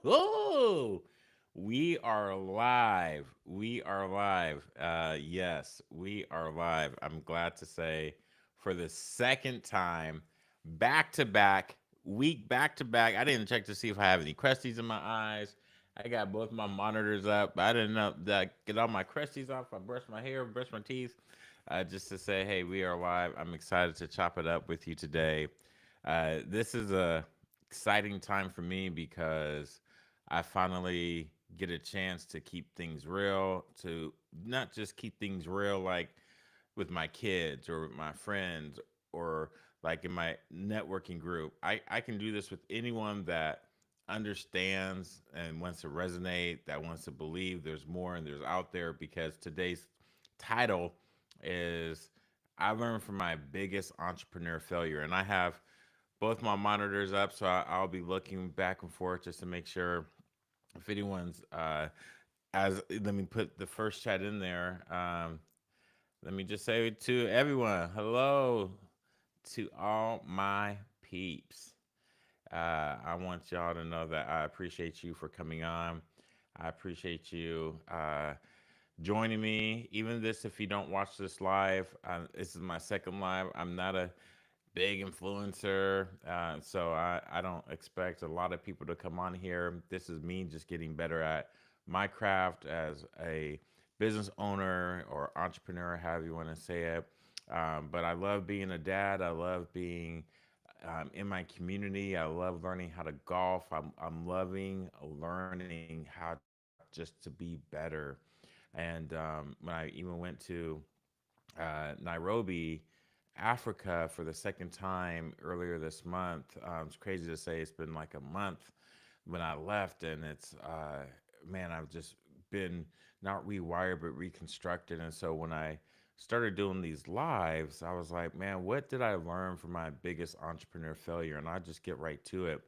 We are live. We are live. Yes, we are live. I'm glad to say for the second time, back to back, week back to back. I didn't check to see if I have any crusties in my eyes. I got both my monitors up. I didn't know that get all my crusties off. I brushed my hair, brushed my teeth, just to say, hey, we are live. I'm excited to chop it up with you today. This is a exciting time for me because I finally get a chance to keep things real, to not just keep things real like with my kids or with my friends or like in my networking group. I can do this with anyone that understands and wants to resonate, that wants to believe there's more and there's out there because today's title is I learned from my biggest entrepreneur failure. And I have both my monitors up, so I'll be looking back and forth just to make sure if anyone's as let me put the first chat in there. Let me just say to everyone, hello to all my peeps. I want y'all to know that I appreciate you for coming on. I appreciate you joining me. Even this, if you don't watch this live, this is my second live. I'm not a big influencer. So I don't expect a lot of people to come on here. This is me just getting better at my craft as a business owner or entrepreneur, however you want to say it. But I love being a dad. I love being in my community. I love learning how to golf. I'm loving learning how just to be better. And when I even went to Nairobi, Africa for the second time earlier this month. It's crazy to say it's been like a month when I left, and it's man, I've just been not rewired but reconstructed. And so when I started doing these lives, I was like, man, what did I learn from my biggest entrepreneur failure? And I just get right to it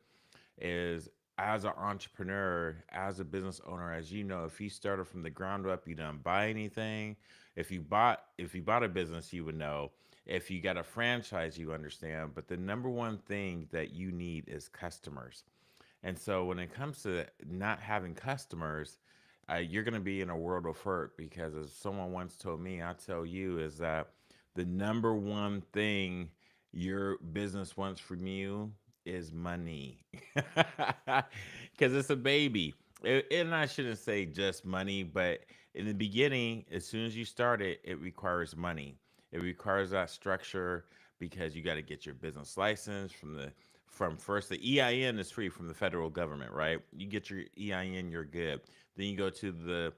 is as an entrepreneur, as a business owner, as you know, if you started from the ground up, you didn't buy anything. If you bought a business, you would know. If you got a franchise, you understand. But the number one thing that you need is customers. And so when it comes to not having customers, you're going to be in a world of hurt because as someone once told me, I tell you is that the number one thing your business wants from you is money. Because it's a baby. And I shouldn't say just money, but in the beginning, as soon as you start it, it requires money. It requires that structure because you got to get your business license from first the EIN is free from the federal government, right? You get your EIN, you're good. Then you go to the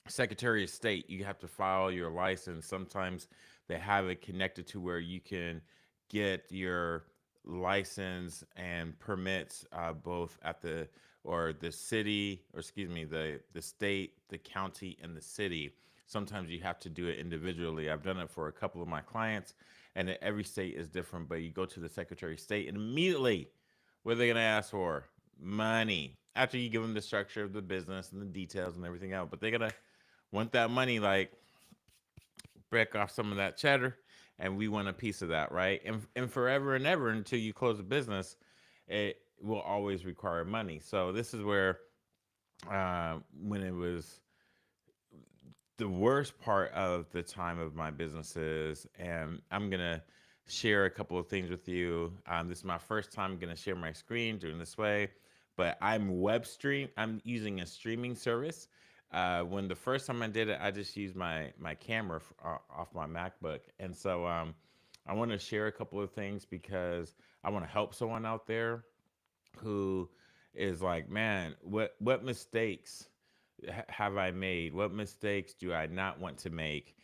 Secretary of State, you have to file your license. Sometimes they have it connected to where you can get your license and permits both at the city, or excuse me, the state, the county, and the city. Sometimes you have to do it individually. I've done it for a couple of my clients, and every state is different. But you go to the Secretary of State, and immediately, what are they going to ask for? Money. After you give them the structure of the business and the details and everything else, but they're gonna want that money, like break off some of that cheddar, and we want a piece of that, right? And forever and ever until you close a business, it will always require money. So this is where when it was the worst part of the time of my businesses, and I'm gonna share a couple of things with you. This is my first time gonna share my screen doing this way, but I'm using a streaming service. When the first time I did it, I just used my camera off my MacBook, and so I want to share a couple of things because I want to help someone out there who is like, man, what mistakes have I made? What mistakes do I not want to make?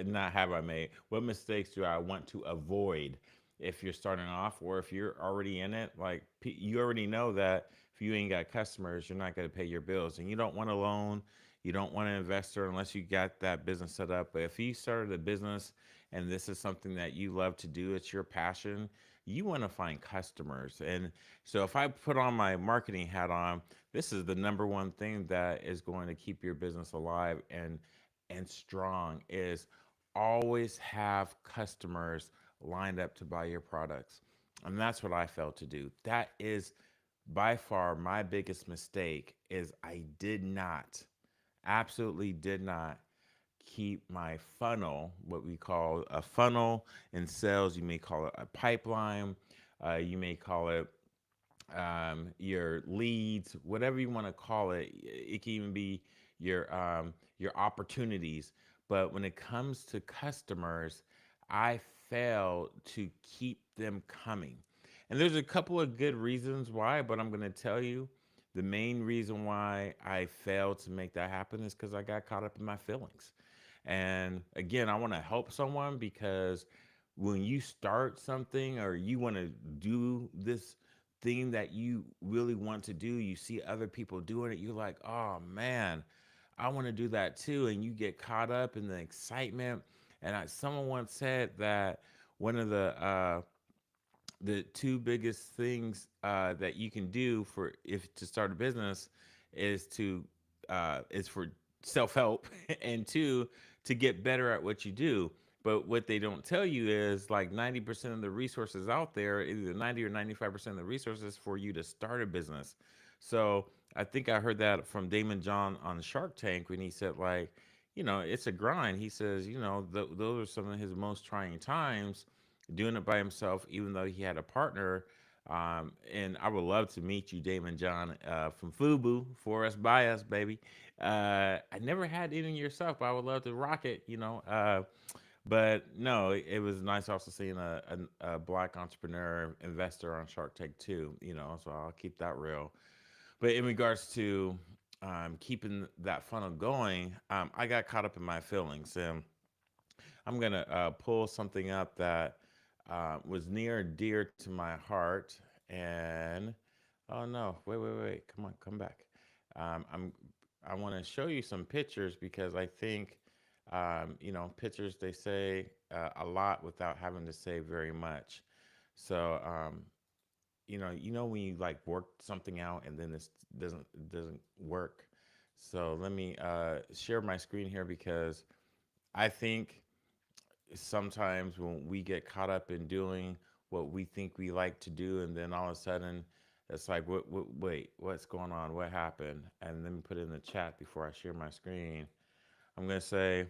Not have I made? What mistakes do I want to avoid if you're starting off or if you're already in it? Like you already know that if you ain't got customers, you're not going to pay your bills, and you don't want a loan. You don't want an investor unless you got that business set up. But if you started a business and this is something that you love to do, it's your passion, you want to find customers. And so if I put on my marketing hat on, this is the number one thing that is going to keep your business alive and strong is always have customers lined up to buy your products. And that's what I failed to do. That is by far my biggest mistake is I did not, absolutely did not keep my funnel, what we call a funnel in sales. You may call it a pipeline. You may call it your leads, whatever you want to call it. It can even be your opportunities. But when it comes to customers, I fail to keep them coming. And there's a couple of good reasons why, but I'm going to tell you the main reason why I failed to make that happen is because I got caught up in my feelings. And again, I want to help someone because when you start something or you want to do this thing that you really want to do, you see other people doing it, you're like, oh man, I want to do that too. And you get caught up in the excitement. And someone once said that one of the two biggest things that you can do for if to start a business is to is for self-help and two to get better at what you do. But what they don't tell you is like 90% of the resources out there, either 90 or 95% of the resources for you to start a business. So I think I heard that from Damon John on Shark Tank when he said like, it's a grind. He says, those are some of his most trying times doing it by himself, even though he had a partner. And I would love to meet you, Damon John, from Fubu, for us, by us, baby. I never had any yourself, but I would love to rock it, but no, it was nice also seeing a black entrepreneur investor on Shark Tank too, so I'll keep that real. But in regards to keeping that funnel going, I got caught up in my feelings. And I'm gonna pull something up that was near and dear to my heart. And oh no, wait, come on, come back. I'm I want to show you some pictures because I think pictures they say a lot without having to say very much. So when you like work something out and then it doesn't work. So let me share my screen here because I think sometimes when we get caught up in doing what we think we like to do, and then all of a sudden it's like, wait, what's going on? What happened? And let me put it in the chat before I share my screen. I'm going to say,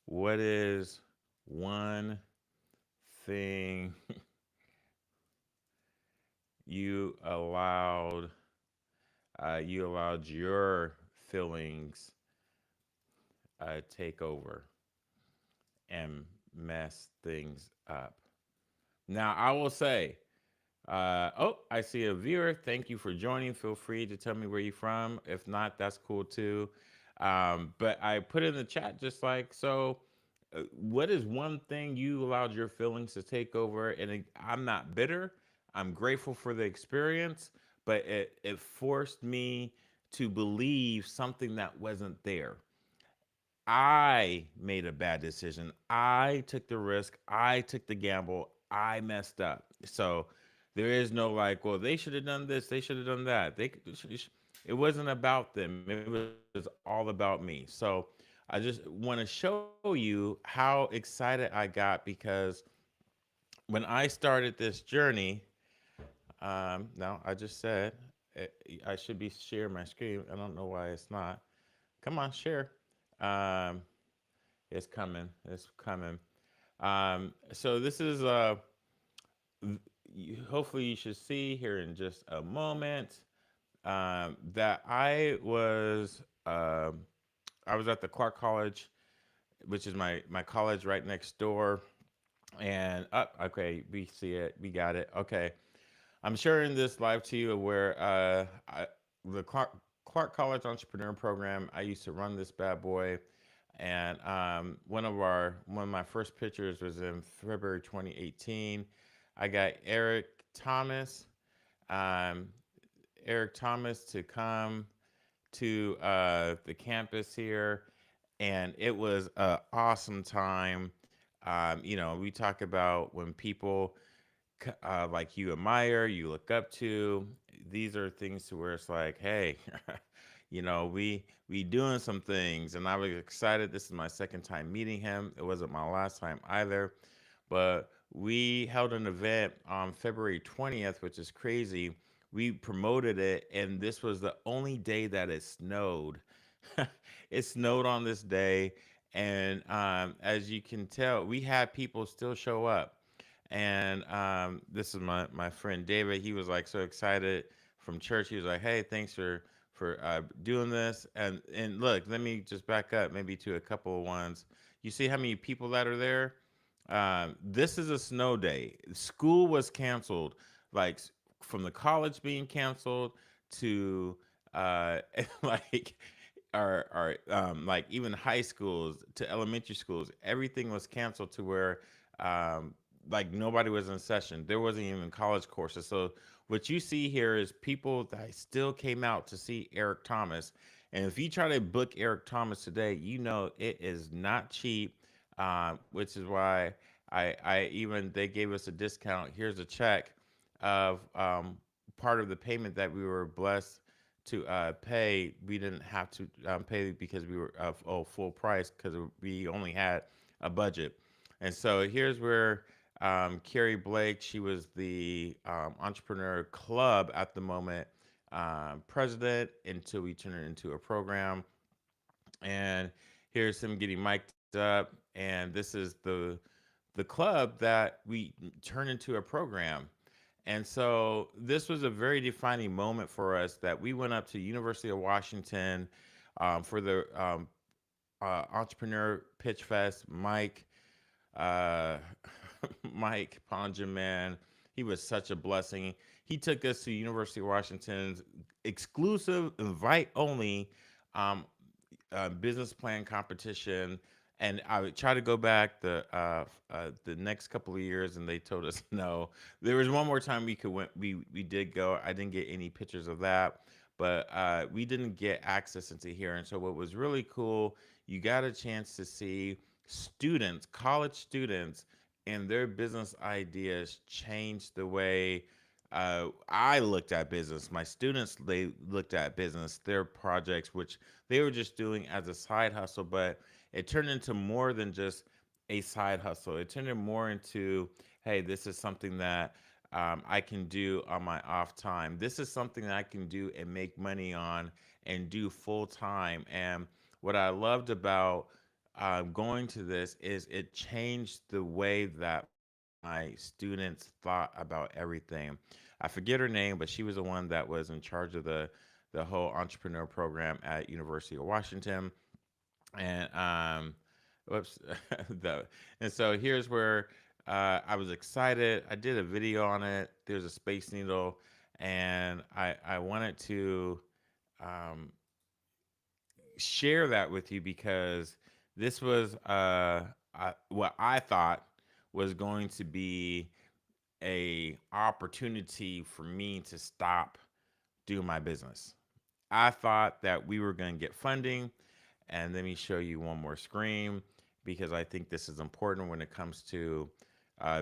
what is one thing you allowed your feelings take over and mess things up? Now, I will say, oh, I see a viewer. Thank you for joining. Feel free to tell me where you're from. If not, that's cool too. But I put in the chat just like, so what is one thing you allowed your feelings to take over? And I'm not bitter. I'm grateful for the experience, but it forced me to believe something that wasn't there. I made a bad decision. I took the risk. I took the gamble. I messed up. So there is no like, well, they should have done this. They should have done that. It wasn't about them. It was all about me. So I just want to show you how excited I got because when I started this journey, now I just said I should be sharing my screen. I don't know why it's not. Come on, share. Um, it's coming. It's coming. So this is hopefully you should see here in just a moment that I was at the Clark College, which is my college right next door. And up, okay, we see it, we got it. Okay, I'm sharing this live to you where the Clark College Entrepreneur Program. I used to run this bad boy, and one of my first pictures was in February 2018. I got um, Eric Thomas to come to the campus here, and it was an awesome time. We talk about when people like you admire, you look up to. These are things to where it's like, hey, we doing some things, and I was excited. This is my second time meeting him. It wasn't my last time either, but we held an event on February 20th, which is crazy, we promoted it, and this was the only day that it snowed. It snowed on this day, and as you can tell, we had people still show up. And this is my friend David. He was like so excited from church. He was like, "Hey, thanks for doing this." And look, let me just back up maybe to a couple of ones. You see how many people that are there? This is a snow day. School was canceled, like from the college being canceled to like our like even high schools to elementary schools. Everything was canceled to where um, like nobody was in session. There wasn't even college courses. So what you see here is people that still came out to see Eric Thomas. And if you try to book Eric Thomas today, you know it is not cheap, which is why I even they gave us a discount. Here's a check of part of the payment that we were blessed to pay. We didn't have to pay because we were full price because we only had a budget. And so here's where Carrie Blake, she was the Entrepreneur Club at the moment president until we turned it into a program. And here's him getting mic'd up. And this is the club that we turned into a program. And so this was a very defining moment for us that we went up to University of Washington for the Entrepreneur Pitch Fest. Uh, Mike Ponjaman, he was such a blessing. He took us to University of Washington's exclusive, invite only um, business plan competition, and I would try to go back the next couple of years, and they told us no. There was one more time we could went. We did go. I didn't get any pictures of that, but we didn't get access into here. And so what was really cool, you got a chance to see students, college students, and their business ideas change the way I looked at business. My students, they looked at business, their projects, which they were just doing as a side hustle, but it turned into more than just a side hustle. It turned it more into, hey, this is something that I can do on my off time. This is something that I can do and make money on and do full time. And what I loved about going to this is it changed the way that my students thought about everything. I forget her name, but she was the one that was in charge of the whole entrepreneur program at University of Washington. And whoops, the and so here's where I was excited. I did a video on it. There's a space needle, and I wanted to um, share that with you because this was what I thought was going to be a opportunity for me to stop doing my business. I thought that we were going to get funding, and let me show you one more screen because I think this is important when it comes to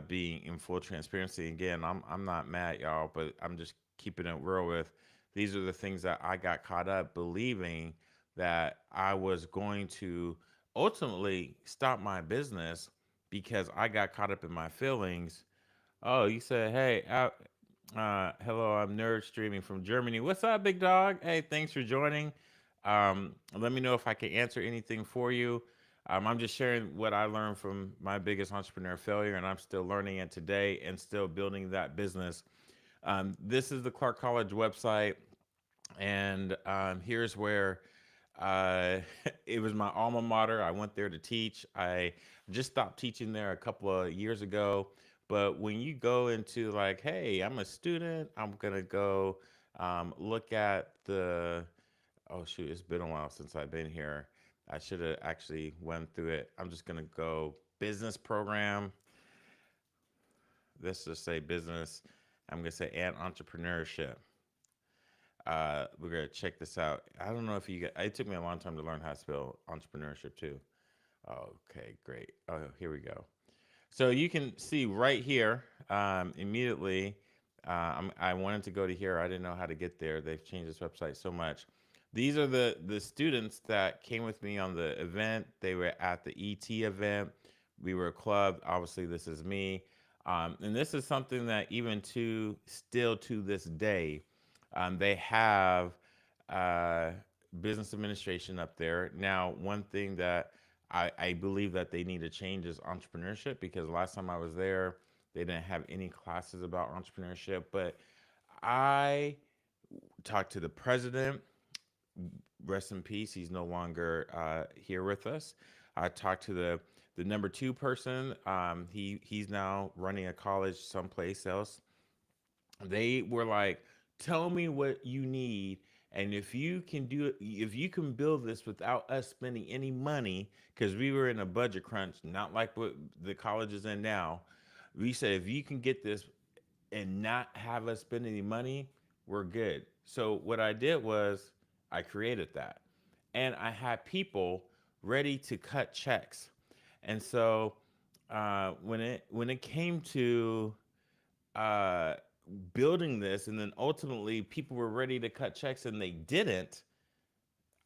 being in full transparency. Again, I'm not mad, y'all, but I'm just keeping it real with. These are the things that I got caught up believing that I was going to ultimately stop my business because I got caught up in my feelings. Oh, you said, hey, hello, I'm Nerd Streaming from Germany. What's up, big dog? Hey, thanks for joining. Let me know if I can answer anything for you. I'm just sharing what I learned from my biggest entrepreneur failure, and I'm still learning it today and still building that business. This is the Clark College website, and here's where uh, it was my alma mater. I went there to teach. I just stopped teaching there a couple of years ago. But when you go into like, hey, I'm a student, I'm gonna go look at the. Oh shoot, it's been a while since I've been here. I should have actually went through it. I'm just gonna go business program. Let's just say business. I'm gonna say and entrepreneurship. We're gonna check this out. I don't know if you get. It took me a long time to learn how to spell entrepreneurship too. Okay, great. Oh, here we go. So you can see right here immediately. I wanted to go to here. I didn't know how to get there. They've changed this website so much. These are the students that came with me on the event. They were at the ET event. We were a club. Obviously, this is me, and this is something that even to still to this day. They have uh, business administration up there. Now, one thing that I believe that they need to change is entrepreneurship, because last time I was there, they didn't have any classes about entrepreneurship. But I talked to the president, rest in peace. He's no longer here with us. I talked to the number two person. He's now running a college someplace else. They were like, tell me what you need, and if you can do it, if you can build this without us spending any money, because we were in a budget crunch, not like what the college is in now. We said, if you can get this and not have us spend any money, we're good. So what I did was I created that, and I had people ready to cut checks. And so when it came to uh, building this, and then ultimately people were ready to cut checks and they didn't,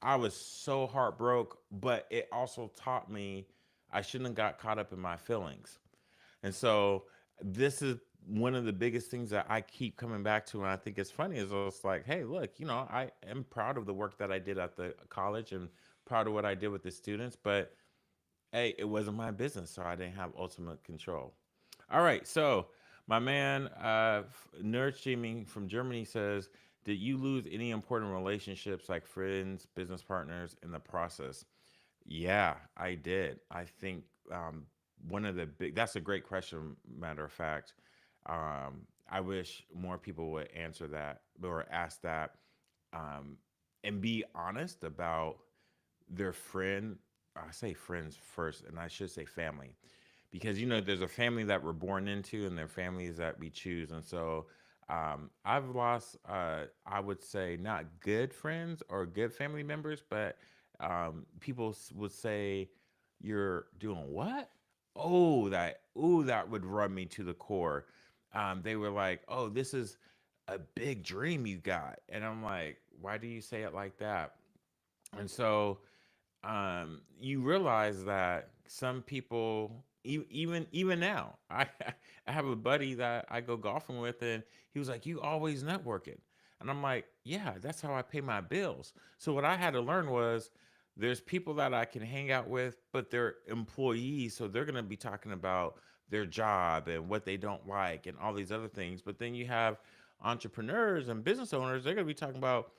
I was so heartbroken. But it also taught me I shouldn't have got caught up in my feelings. And so this is one of the biggest things that I keep coming back to, and I think it's funny, is it's like, hey, look, I am proud of the work that I did at the college and proud of what I did with the students, but hey, it wasn't my business, so I didn't have ultimate control. All right, so my man, Nerd Streaming from Germany says, did you lose any important relationships like friends, business partners in the process? Yeah, I did. I think one of the big, that's a great question, matter of fact. I wish more people would answer that or ask that, um, and be honest about their friend. I say friends first, and I should say family, because there's a family that we're born into, and there are families that we choose. And so I've lost, I would say, not good friends or good family members, but people would say, "You're doing what?" That would run me to the core. They were like, "Oh, this is a big dream you got," and I'm like, "Why do you say it like that?" And so you realize that some people, even now, I have a buddy that I go golfing with, and he was like, "You always networking," and I'm like, "Yeah, that's how I pay my bills." So what I had to learn was, there's people that I can hang out with, but they're employees, so they're gonna be talking about their job and what they don't like and all these other things. But then you have entrepreneurs and business owners; they're gonna be talking about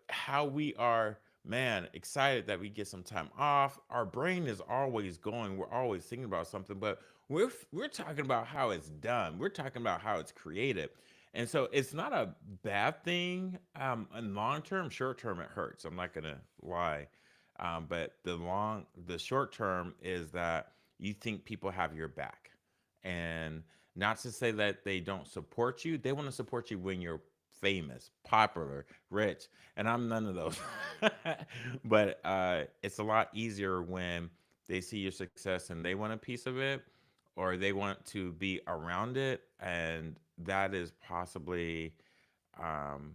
how we are, man, excited that we get some time off. Our brain is always going. We're always thinking about something, but we're talking about how it's done. We're talking about how it's created. And so it's not a bad thing. In long term, short term, it hurts. I'm not gonna lie. But the short term is that you think people have your back, and not to say that they don't support you. They want to support you when you're famous, popular, rich, and I'm none of those. But it's a lot easier when they see your success and they want a piece of it, or they want to be around it, and that is possibly, um,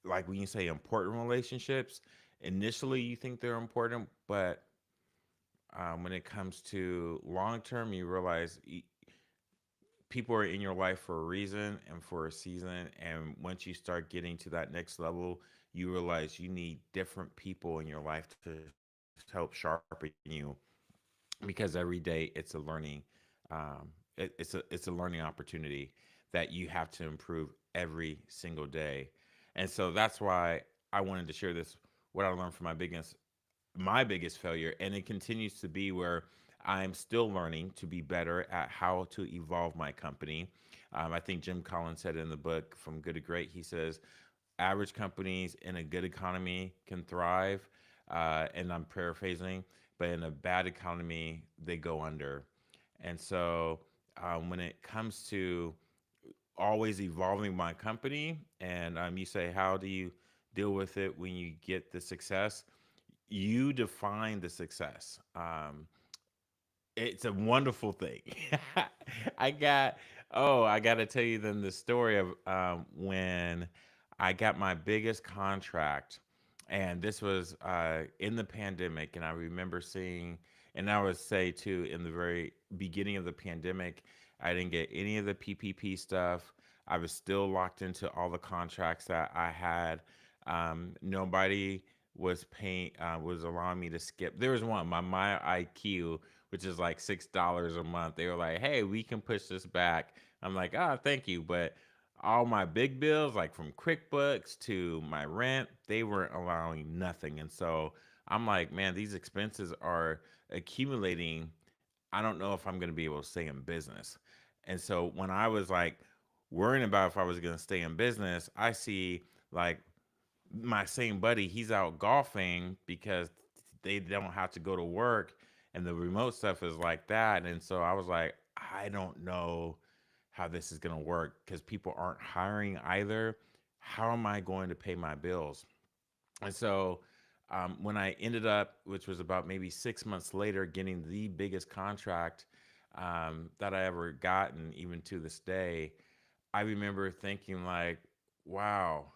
like when you say important relationships. Initially, you think they're important, but when it comes to long term, you realize people are in your life for a reason and for a season. And once you start getting to that next level, you realize you need different people in your life to help sharpen you, because every day it's a learning, it's a learning opportunity that you have to improve every single day. And so that's why I wanted to share this, what I learned from my biggest failure, and it continues to be where I'm still learning to be better at how to evolve my company. I think Jim Collins said in the book From Good to Great, he says average companies in a good economy can thrive, and I'm paraphrasing, but in a bad economy they go under. And so when it comes to always evolving my company, and you say, how do you deal with it when you get the success? You define the success. It's a wonderful thing. I got, I got to tell you then the story of when I got my biggest contract. And this was in the pandemic. And I remember seeing, and I would say too, in the very beginning of the pandemic, I didn't get any of the PPP stuff. I was still locked into all the contracts that I had. Nobody was allowing me to skip. There was one, my IQ, which is like $6 a month. They were like, "Hey, we can push this back." I'm like, "Ah, thank you," but all my big bills, like from QuickBooks to my rent, they weren't allowing nothing. And so I'm like, man, these expenses are accumulating. I don't know if I'm going to be able to stay in business. And so when I was like worrying about if I was going to stay in business, I see like my same buddy, he's out golfing because they don't have to go to work and the remote stuff is like that. And so I was like, I don't know how this is going to work because people aren't hiring either. How am I going to pay my bills? And so when I ended up, which was about maybe 6 months later, getting the biggest contract that I ever gotten, even to this day, I remember thinking like, wow,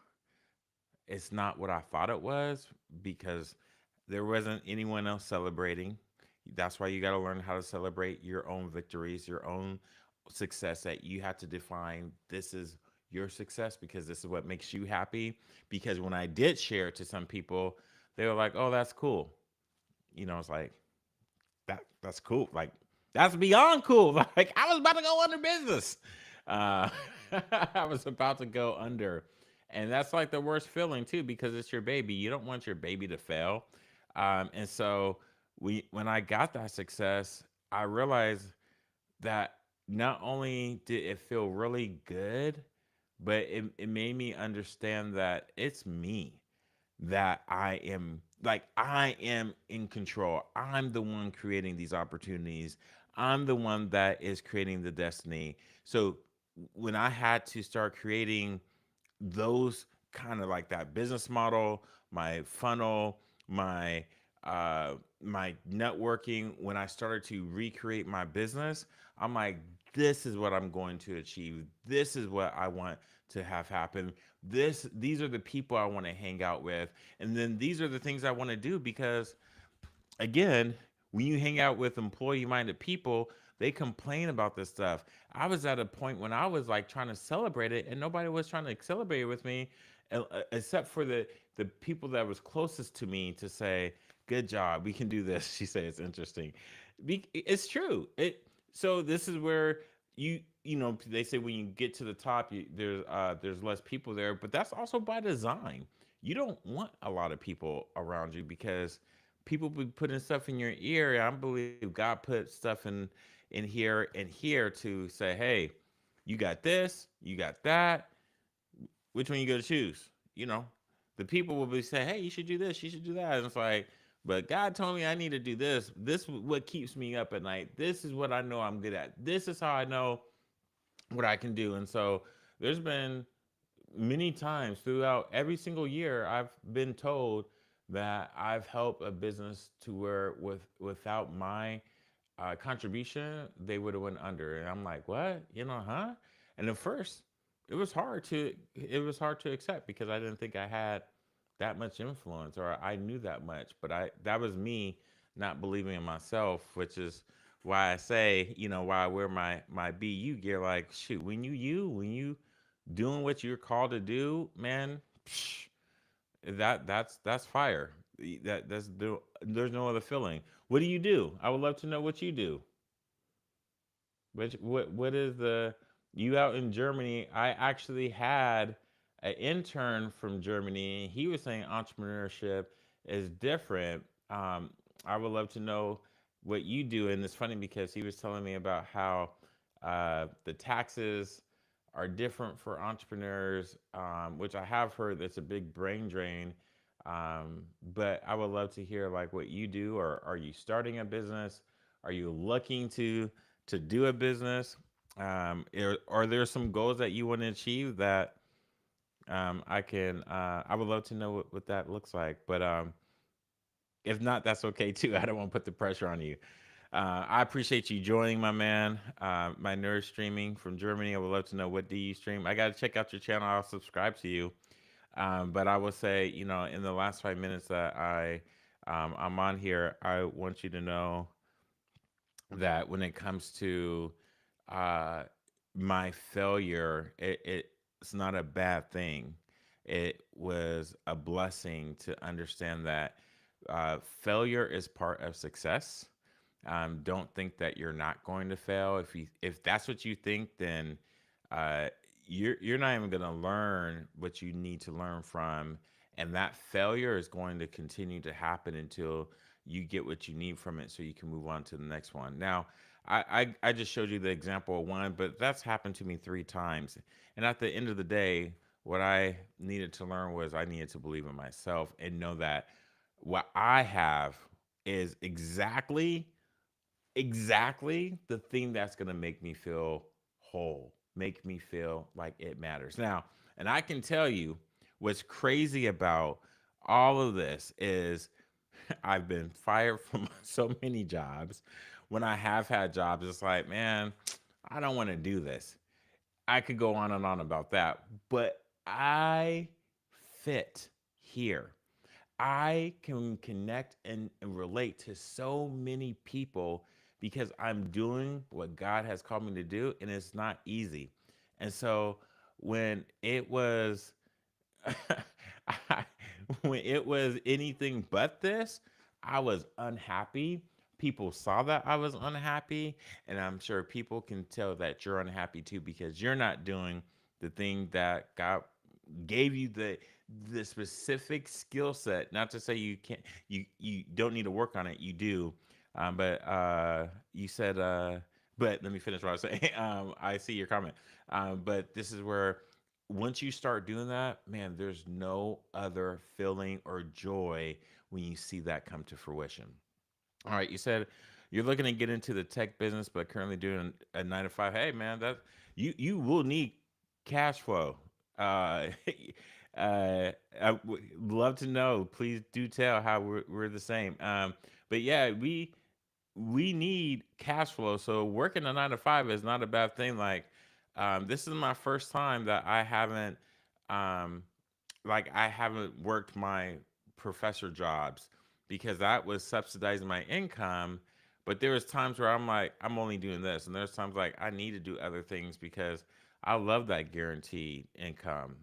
it's not what I thought it was because there wasn't anyone else celebrating. That's why you got to learn how to celebrate your own victories, your own success that you have to define. This is your success because this is what makes you happy. Because when I did share it to some people, they were like, "Oh, that's cool." It's like that's cool. Like that's beyond cool. Like I was about to go under business. Uh, I was about to go under, and that's like the worst feeling too because it's your baby. You don't want your baby to fail. And so when I got that success, I realized that not only did it feel really good, but it made me understand that it's me, that I am in control. I'm the one creating these opportunities. I'm the one that is creating the destiny. So when I had to start creating those kind of like that business model, my funnel, my networking, when I started to recreate my business, I'm like, this is what I'm going to achieve. This is what I want to have happen. These are the people I want to hang out with. And then these are the things I want to do because again, when you hang out with employee minded people, they complain about this stuff. I was at a point when I was like trying to celebrate it and nobody was trying to celebrate it with me except for the people that was closest to me to say, "Good job. We can do this." She said it's interesting. It's true. So this is where they say when you get to the top, there's less people there, but that's also by design. You don't want a lot of people around you because people be putting stuff in your ear. I believe God put stuff in here and here to say, hey, you got this, you got that. Which one you gonna choose? The people will be saying, hey, you should do this, you should do that. And it's like, but God told me I need to do this. This is what keeps me up at night. This is what I know I'm good at. This is how I know what I can do. And so there's been many times throughout every single year I've been told that I've helped a business to where without my contribution they would have went under, and I'm like, what, huh? And at first it was hard to accept because I didn't think I had that much influence or I knew that much, but I that was me not believing in myself, which is why I say, why I wear my BU gear. Like, shoot, when you doing what you're called to do, man, psh, that's fire. There's no other feeling. What do you do? I would love to know what you do. What is the you out in Germany? I actually had an intern from Germany. He was saying entrepreneurship is different. I would love to know what you do, and it's funny because he was telling me about how the taxes are different for entrepreneurs, which I have heard that's a big brain drain. But I would love to hear like what you do, or are you starting a business? Are you looking to do a business? Are there some goals that you want to achieve that I would love to know what that looks like. But if not, that's okay too. I don't want to put the pressure on you. I appreciate you joining, my man. My nerd streaming from Germany. I would love to know what do you stream. I got to check out your channel. I'll subscribe to you. But I will say, in the last 5 minutes that I'm on here, I want you to know that when it comes to uh, my failure, it's not a bad thing. It was a blessing to understand that failure is part of success. Don't think that you're not going to fail. If that's what you think, then uh, you're not even going to learn what you need to learn from, and that failure is going to continue to happen until you get what you need from it, so you can move on to the next one. Now, I just showed you the example of one, but that's happened to me 3 times, and at the end of the day, what I needed to learn was I needed to believe in myself and know that what I have is exactly the thing that's going to make me feel whole, make me feel like it matters. Now, and I can tell you what's crazy about all of this is I've been fired from so many jobs. When I have had jobs, it's like, man, I don't want to do this. I could go on and on about that, but I fit here. I can connect and relate to so many people because I'm doing what God has called me to do, and it's not easy. And so when it was I, when it was anything but this, I was unhappy. People saw that I was unhappy, and I'm sure people can tell that you're unhappy too because you're not doing the thing that God gave you the specific skill set. Not to say you can't, you don't need to work on it. You do, but you said, but let me finish what I was saying. I see your comment, but this is where once you start doing that, man, there's no other feeling or joy when you see that come to fruition. All right, you said you're looking to get into the tech business, but currently doing a 9 to 5. Hey, man, that you will need cash flow. Uh, I would love to know. Please do tell how we're the same. But yeah, we need cash flow. So working a 9 to 5 is not a bad thing. Like, this is my first time that um, I haven't worked my professor jobs because that was subsidizing my income. But there was times where I'm like, I'm only doing this, and there's times like I need to do other things because I love that guaranteed income.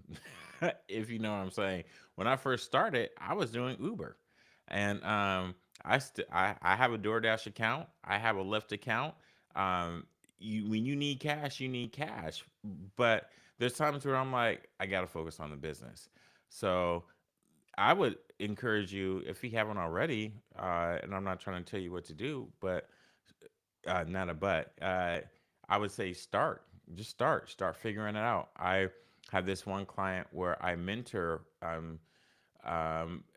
If you know what I'm saying. When I first started, I was doing Uber, and I have a DoorDash account. I have a Lyft account. When you need cash, you need cash. But there's times where I'm like, I gotta focus on the business. So I would encourage you if you haven't already, and I'm not trying to tell you what to do, but not a but. I would say start. Just start. Start figuring it out. I have this one client where I mentor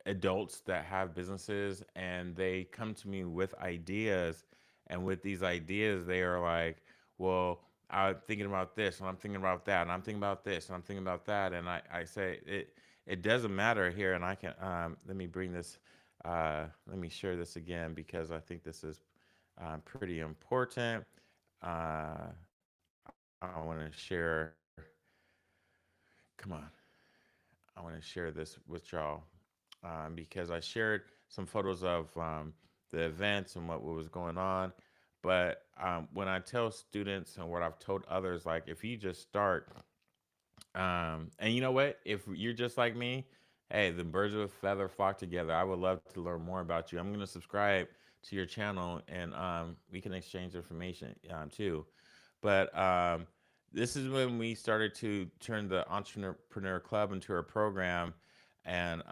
adults that have businesses, and they come to me with ideas. And with these ideas, they are like, well, I'm thinking about this, and I'm thinking about that, and I'm thinking about this, and I'm thinking about that. And I say, it doesn't matter here. And I can, let me bring this, let me share this again because I think this is pretty important. I want to share, come on, I want to share this with y'all because I shared some photos of the events and what was going on. But when I tell students and what I've told others, like if you just start, and you know what, if you're just like me, hey, the birds of a feather flock together. I would love to learn more about you. I'm going to subscribe to your channel, and we can exchange information too. But this is when we started to turn the Entrepreneur Club into a program. And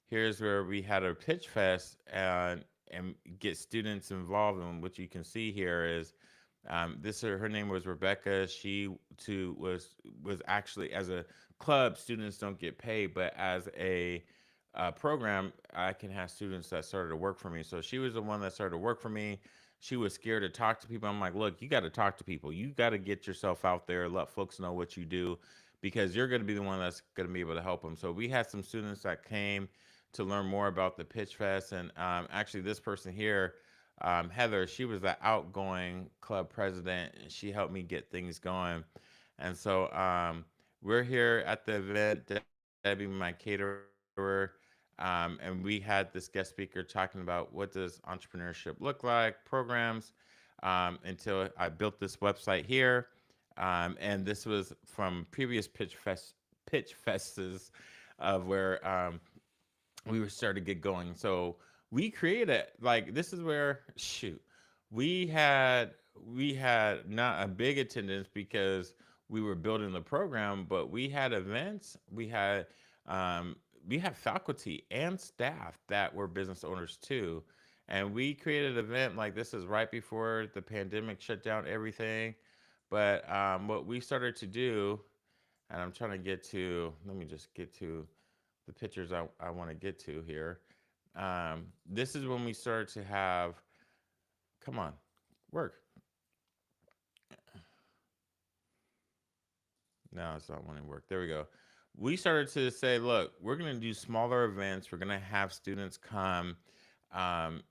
here's where we had a pitch fest and get students involved. And what you can see here is this her name was Rebecca. She too was actually as a club, students don't get paid, but as a program, I can have students that started to work for me. So she was the one that started to work for me. She was scared to talk to people. I'm like, look, you got to talk to people. You got to get yourself out there, let folks know what you do, because you're going to be the one that's going to be able to help them. So we had some students that came to learn more about the Pitch Fest, and actually, this person here, Heather, she was the outgoing club president, and she helped me get things going. And so we're here at the event, Debbie, my caterer, and we had this guest speaker talking about what does entrepreneurship look like, programs, until I built this website here. And this was from previous pitch fests of where we were starting to get going. So we created, like, this is where, shoot, we had we had not a big attendance because we were building the program, but we had events. Um, we had faculty and staff that were business owners too, and we created an event. Like, this is right before the pandemic shut down everything. But what we started to do, and I'm trying to get to, let me just get to the pictures I want to get to here. This is when we started to have, come on, work. No, it's not wanting to work. There we go. We started to say, look, we're going to do smaller events. We're going to have students come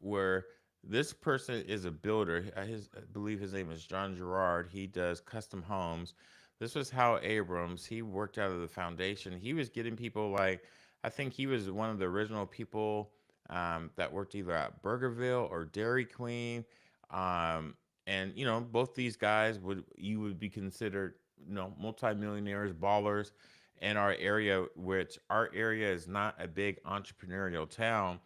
where this person is a builder. I believe his name is John Gerard. He does custom homes. This was Hal Abrams. He worked out of the foundation. He was getting people like, I think he was one of the original people that worked either at Burgerville or Dairy Queen. Um, and both these guys would be considered multimillionaires, ballers in our area, which our area is not a big entrepreneurial town.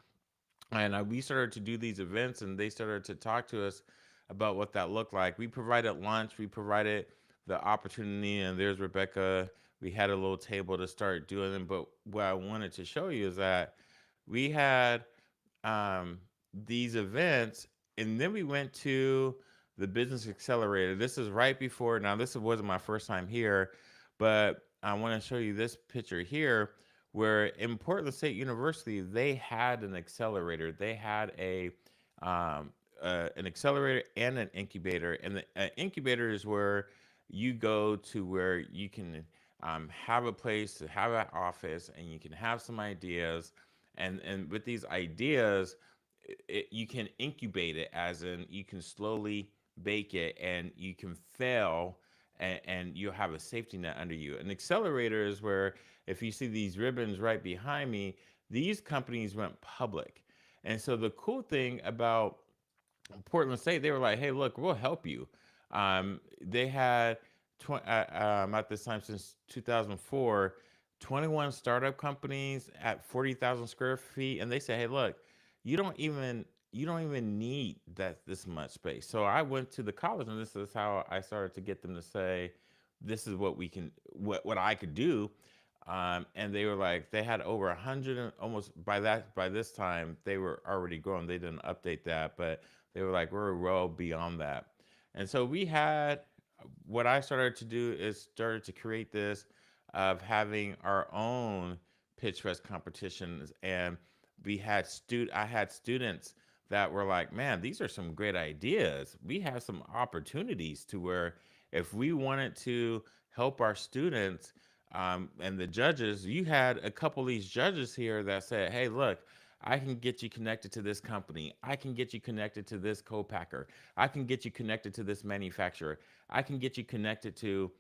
And we started to do these events, and they started to talk to us about what that looked like. We provided lunch, we provided the opportunity, and there's Rebecca. We had a little table to start doing them. But what I wanted to show you is that we had um, these events, and then we went to the Business Accelerator. This is right before. Now, this wasn't my first time here, but I want to show you this picture here, where in Portland State University they had an accelerator. They had an accelerator and an incubator, and the incubator is where you go to where you can have a place to have an office, and you can have some ideas, and with these ideas, you can incubate it, as in you can slowly bake it, and you can fail, and you'll have a safety net under you. An accelerator is where, if you see these ribbons right behind me, these companies went public. And so the cool thing about Portland State, they were like, "Hey, look, we'll help you." They had at this time, since 2004, 21 startup companies at 40,000 square feet, and they said, "Hey, look, you don't even you don't even need that this much space." So I went to the college, and this is how I started to get them to say, "This is what we can, what I could do." And they were like, they had over 100, almost by this time they were already growing. They didn't update that, but they were like, we're well beyond that. And so we had, what I started to do is started to create this of having our own pitch fest competitions. And I had students that were like, man, these are some great ideas. We have some opportunities to where, if we wanted to help our students, and the judges, you had a couple of these judges here that said, hey, look, I can get you connected to this company. I can get you connected to this co-packer. I can get you connected to this manufacturer. I can get you connected to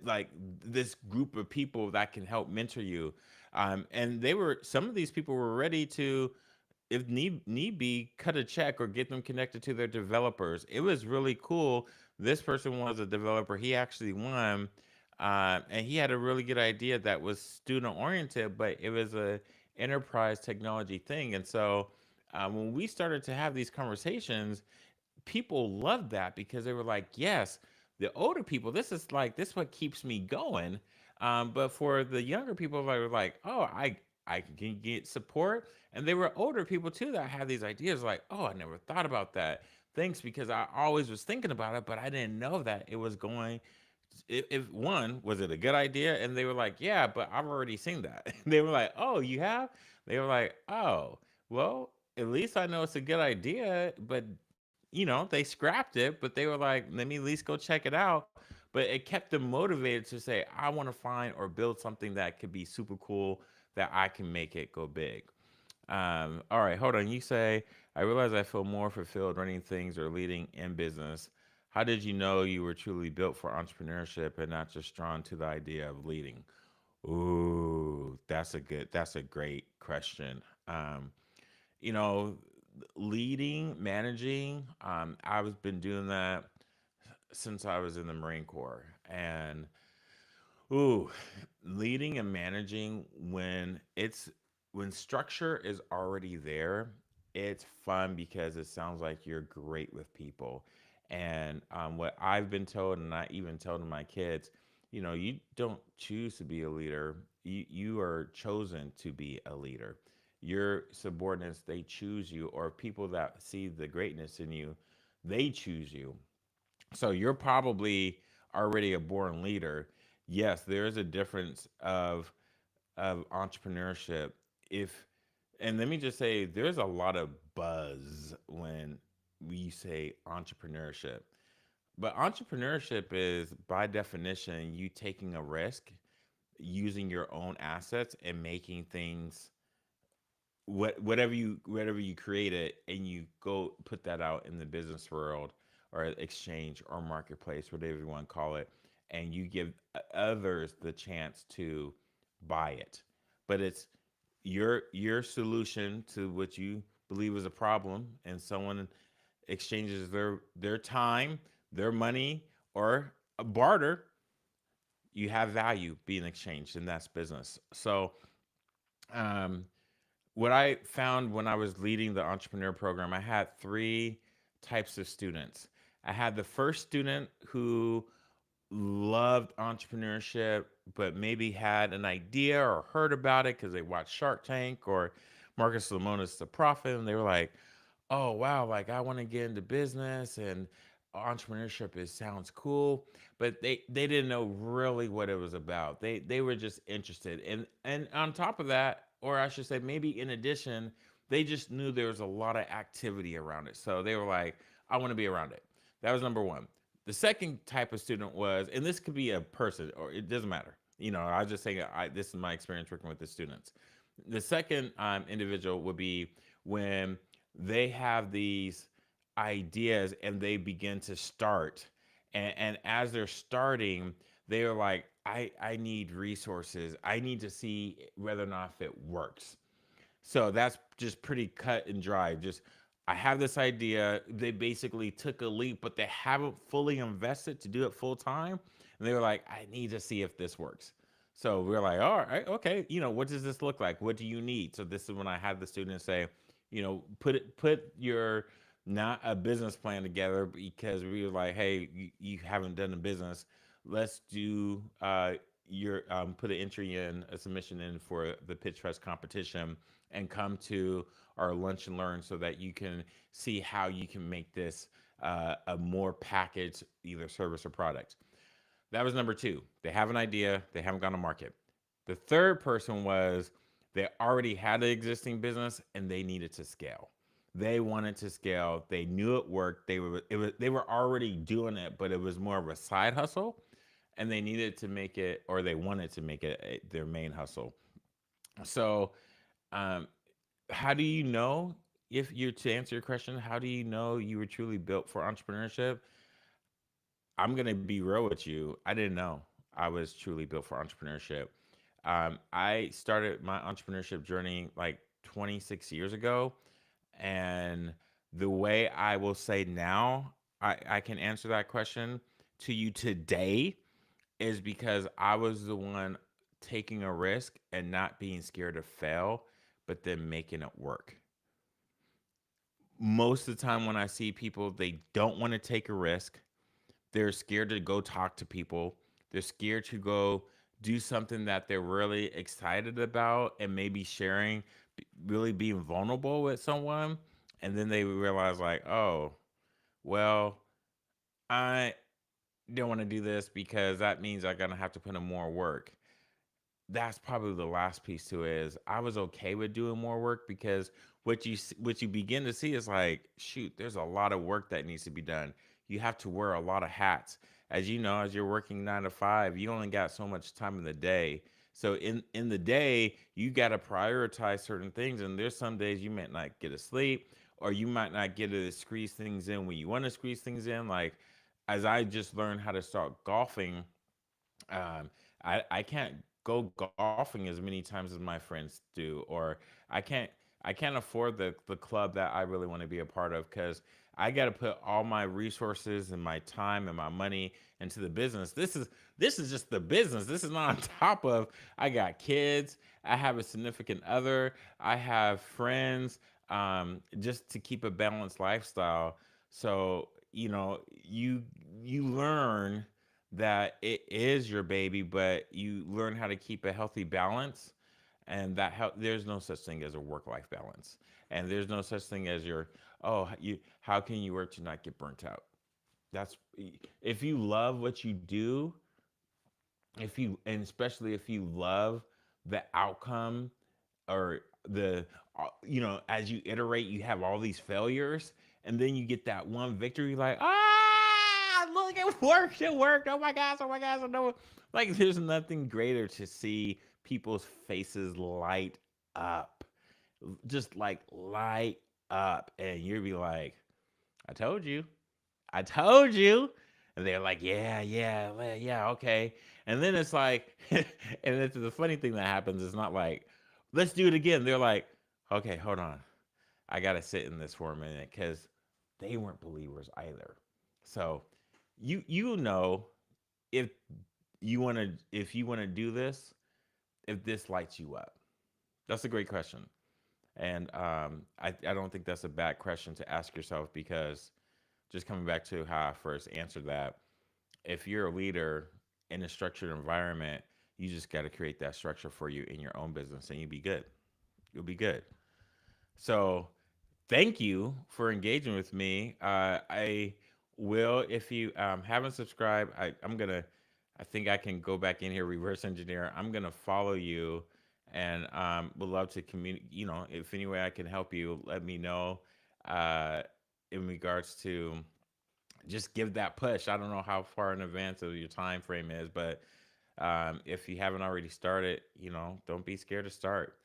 like this group of people that can help mentor you. And some of these people were ready to, if need be, cut a check or get them connected to their developers. It was really cool. This person was a developer. He actually won, and he had a really good idea that was student oriented, but it was a enterprise technology thing. And so when we started to have these conversations, people loved that because they were like, yes, the older people, this is what keeps me going. But for the younger people, they were like, oh, I can get support. And they were older people too that had these ideas like, oh, I never thought about that. Thanks, because I always was thinking about it, but I didn't know that it was going. If one, was it a good idea? And they were like, yeah, but I've already seen that. They were like, oh, you have? They were like, oh, well, at least I know it's a good idea. But they scrapped it, but they were like, let me at least go check it out. But it kept them motivated to say, I want to find or build something that could be super cool, that I can make it go big. All right, hold on. You say, I realize I feel more fulfilled running things or leading in business. How did you know you were truly built for entrepreneurship and not just drawn to the idea of leading? Ooh, that's a great question. You know, leading, managing, I've been doing that since I was in the Marine Corps. And ooh, leading and managing when structure is already there, it's fun because it sounds like you're great with people. And what I've been told, and I even told my kids, you don't choose to be a leader. You are chosen to be a leader. Your subordinates, they choose you, or people that see the greatness in you, they choose you. So you're probably already a born leader. Yes, there is a difference of entrepreneurship. If and let me just say, there's a lot of buzz when we say entrepreneurship. But entrepreneurship is, by definition, you taking a risk, using your own assets, and making things whatever you create it, and you go put that out in the business world or exchange or marketplace, whatever you want to call it, and you give others the chance to buy it. But it's your solution to what you believe is a problem, and someone exchanges their time, their money, or a barter. You have value being exchanged, and that's business. So um, what I found when I was leading the entrepreneur program, I had three types of students. I had the first student who loved entrepreneurship, but maybe had an idea or heard about it because they watched Shark Tank or Marcus Lemonis The Prophet, and they were like, "Oh wow, like I want to get into business and entrepreneurship is sounds cool," but they didn't know really what it was about. They were just interested, and on top of that, or I should say, maybe in addition, they just knew there was a lot of activity around it, so they were like, "I want to be around it." That was number one. The second type of student was, and this could be a person or it doesn't matter. I was just saying, this is my experience working with the students. The second individual would be when they have these ideas and they begin to start. And as they're starting, they are like, I need resources. I need to see whether or not if it works. So that's just pretty cut and dry. Just I have this idea. They basically took a leap, but they haven't fully invested to do it full time. And they were like, I need to see if this works. So we're like, all right, okay, what does this look like? What do you need? So this is when I had the students say, put your not a business plan together, because we were like, hey, you haven't done a business. Let's do your put an entry in, a submission in for the pitch press competition, and come to our lunch and learn so that you can see how you can make this a more packaged either service or product. That was number two. They have an idea, they haven't gone to market. The third person was they already had an existing business and they needed to scale. They wanted to scale. They knew it worked. They were already doing it, but it was more of a side hustle, and they needed to make it, or they wanted to make it their main hustle. So, um, how do you know, if you to answer your question, how do you know you were truly built for entrepreneurship? I'm gonna be real with you. I didn't know I was truly built for entrepreneurship. I started my entrepreneurship journey like 26 years ago, and the way I will say now I can answer that question to you today is because I was the one taking a risk and not being scared to fail, but then making it work. Most of the time, when I see people, they don't want to take a risk. They're scared to go talk to people. They're scared to go do something that they're really excited about and maybe sharing, really being vulnerable with someone. And then they realize, like, oh, well, I don't want to do this because that means I'm going to have to put in more work. That's probably the last piece to it. Is I was okay with doing more work, because what you begin to see is like, shoot, there's a lot of work that needs to be done. You have to wear a lot of hats. As you know, as you're working 9 to 5, you only got so much time in the day. So in the day, you got to prioritize certain things, and there's some days you might not get to sleep, or you might not get to squeeze things in when you want to squeeze things in. Like, as I just learned how to start golfing, um, I can't go golfing as many times as my friends do, or I can't. I can't afford the club that I really want to be a part of because I got to put all my resources and my time and my money into the business. This is just the business. This is not on top of I got kids, I have a significant other, I have friends, just to keep a balanced lifestyle. So, you learn that it is your baby, but you learn how to keep a healthy balance, and there's no such thing as a work life balance, and there's no such thing as your how can you work to not get burnt out. That's If you love what you do, if you and especially if you love the outcome, or as you iterate, you have all these failures, and then you get that one victory, like, look, it worked, oh my gosh, oh my gosh, I know. Like, there's nothing greater to see people's faces light up, just like light up, and you'll be like, I told you, I told you. And they're like, yeah, yeah, yeah, okay. And then it's like, and it's the funny thing that happens is not like, let's do it again. They're like, okay, hold on. I got to sit in this for a minute, because they weren't believers either. So if you want to do this, if this lights you up. That's a great question. And I don't think that's a bad question to ask yourself, because just coming back to how I first answered that, if you're a leader in a structured environment, you just got to create that structure for you in your own business, and you'll be good. You'll be good. So, thank you for engaging with me. I will, if you haven't subscribed, I think I can go back in here, reverse engineer. I'm gonna follow you, and would love to communicate. If any way I can help you, let me know. Uh, in regards to, just give that push. I don't know how far in advance of your time frame is, but if you haven't already started, don't be scared to start.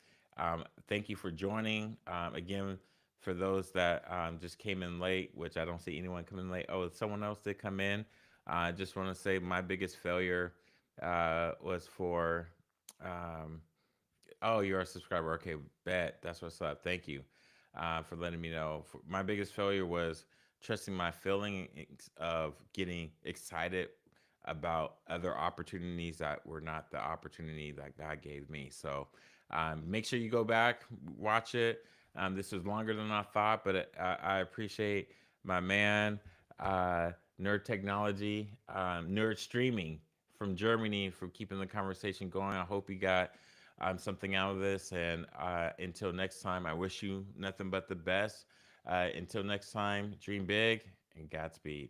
Thank you for joining. Again, for those that just came in late, which I don't see anyone coming late. Oh, someone else did come in. I just want to say my biggest failure was for. Um, oh, you're a subscriber. Okay, bet. That's what's up. Thank you for letting me know. My biggest failure was trusting my feelings of getting excited about other opportunities that were not the opportunity that God gave me. So make sure you go back, watch it. This was longer than I thought, but I appreciate my man, uh, Nerd Technology, Nerd Streaming from Germany, for keeping the conversation going. I hope you got something out of this. And until next time, I wish you nothing but the best. Until next time, dream big and Godspeed.